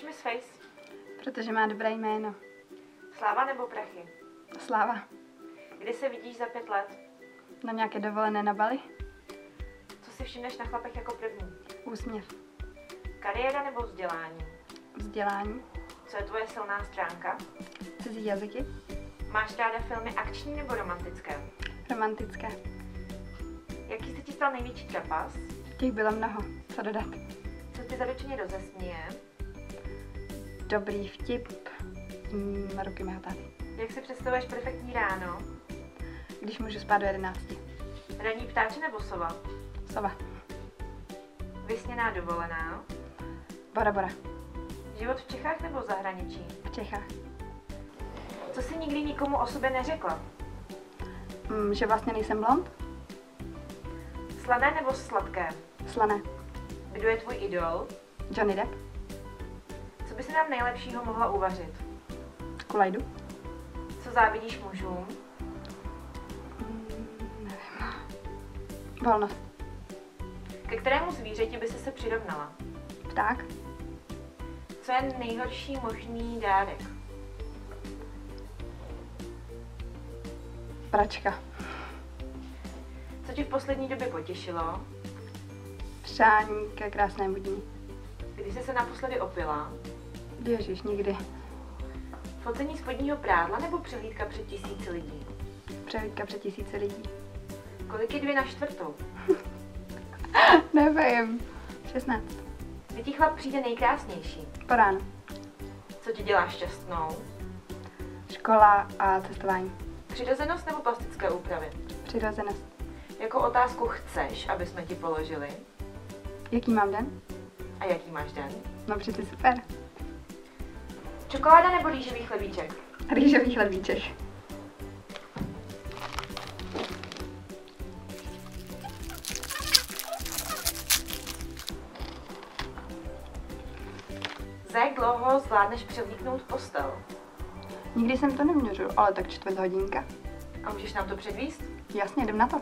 Miss Face? Protože má dobré jméno. Sláva nebo prachy? Sláva. Kdy se vidíš za 5 let? Na nějaké dovolené na Bali? Co si všimneš na chlapech jako první? Úsměv. Kariéra nebo vzdělání? Vzdělání. Co je tvoje silná stránka? Cizí jazyky. Máš ráda filmy akční nebo romantické? Romantické. Jaký se ti stal největší trapas? Těch bylo mnoho. Co dodat? Co ti zaručeně rozesměje? Dobrý vtip. Ruky mého táty. Jak si představuješ perfektní ráno? Když můžu spát do 11. Ranní ptáče nebo sova? Sova. Vysněná dovolená? Bora Bora. Život v Čechách nebo v zahraničí? V Čechách. Co jsi nikdy nikomu o sobě neřekla? Že vlastně nejsem blond? Slané nebo sladké? Slané. Kdo je tvůj idol? Johnny Depp. Co by si nám nejlepšího mohla uvařit? Kulajdu. Co závidíš mužům? Nevím. Volnost. Ke kterému zvířeti by si se přirovnala? Pták. Co je nejhorší možný dárek? Pračka. Co tě v poslední době potěšilo? Přání ke krásnému dni. Kdy jsi se naposledy opila? Ježiš, nikdy. Focení spodního prádla nebo přehlídka před 1000 lidí? Přehlídka před 1000 lidí. Kolik je 2/4? Nevím. 16. Kdy ti chlap přijde nejkrásnější? Po ránu. Co tě dělá šťastnou? Škola a cestování. Přirozenost nebo plastické úpravy? Přirozenost. Jakou otázku chceš, aby jsme ti položili? Jaký mám den? A jaký máš den? No přeci super. Čokoláda nebo rýžový chlebíček? Rýžový chlebíček. Za jak dlouho zvládneš převlíknout postel? Nikdy jsem to neměřil, ale tak 4 hodinka. A můžeš nám to předvíst? Jasně, jdem na to.